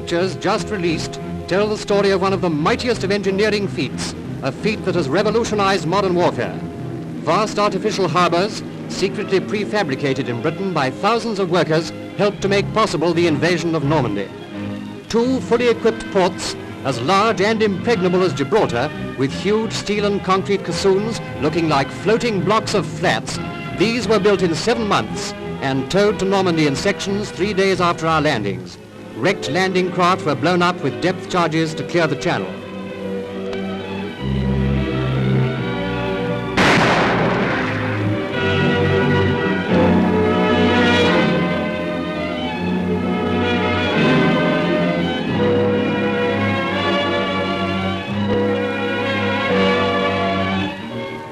pictures just released tell the story of one of the mightiest of engineering feats, a feat that has revolutionized modern warfare. Vast artificial harbours, secretly prefabricated in Britain by thousands of workers, helped to make possible the invasion of Normandy. 2 fully equipped ports, as large and impregnable as Gibraltar, with huge steel and concrete caissoons looking like floating blocks of flats, these were built in 7 months and towed to Normandy in sections 3 days after our landings. Wrecked landing craft were blown up with depth charges to clear the channel.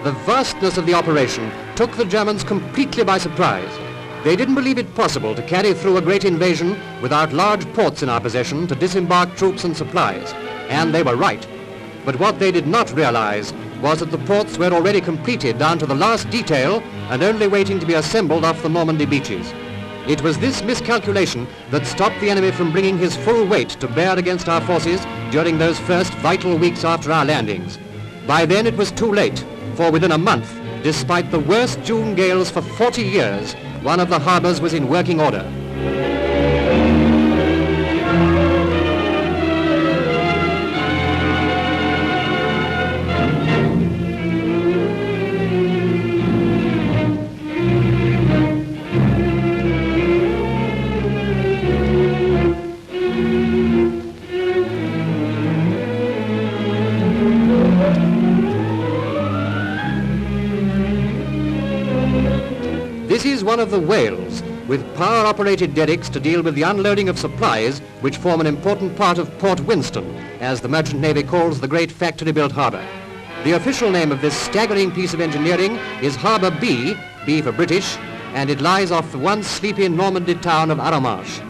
The vastness of the operation took the Germans completely by surprise. They didn't believe it possible to carry through a great invasion without large ports in our possession to disembark troops and supplies, and they were right. But what they did not realize was that the ports were already completed down to the last detail and only waiting to be assembled off the Normandy beaches. It was this miscalculation that stopped the enemy from bringing his full weight to bear against our forces during those first vital weeks after our landings. By then it was too late, for within a month, despite the worst June gales for 40 years, one of the harbours was in working order. This is one of the whales, with power-operated derricks to deal with the unloading of supplies, which form an important part of Port Winston, as the Merchant Navy calls the great factory-built harbour. The official name of this staggering piece of engineering is Harbour B, B for British, and it lies off the once sleepy Normandy town of Arromanches.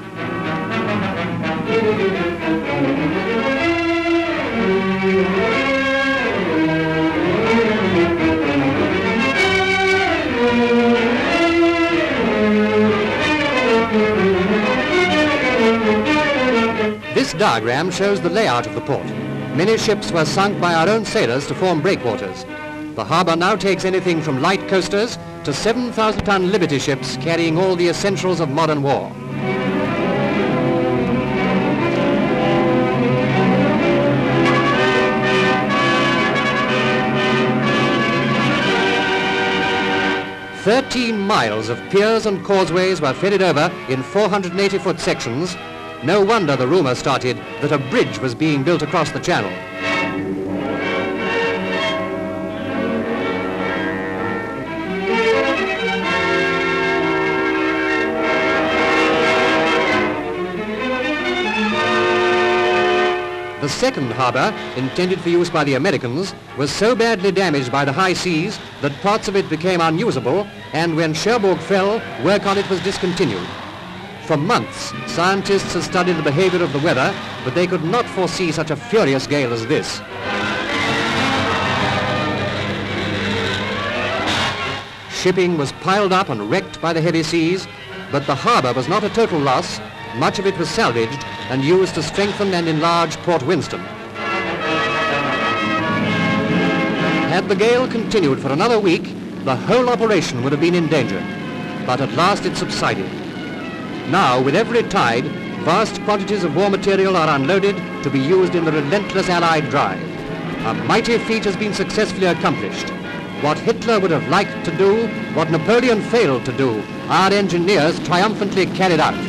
This diagram shows the layout of the port. Many ships were sunk by our own sailors to form breakwaters. The harbour now takes anything from light coasters to 7,000-ton Liberty ships carrying all the essentials of modern war. "13 miles of piers and causeways were ferried over in 480-foot sections. No wonder the rumour started that a bridge was being built across the channel. The second harbour, intended for use by the Americans, was so badly damaged by the high seas that parts of it became unusable, and when Cherbourg fell, work on it was discontinued. For months, scientists had studied the behavior of the weather, but they could not foresee such a furious gale as this. Shipping was piled up and wrecked by the heavy seas, but the harbour was not a total loss. Much of it was salvaged and used to strengthen and enlarge Port Winston. Had the gale continued for another week, the whole operation would have been in danger, but at last it subsided. Now, with every tide, vast quantities of war material are unloaded to be used in the relentless Allied drive. A mighty feat has been successfully accomplished. What Hitler would have liked to do, what Napoleon failed to do, our engineers triumphantly carried out.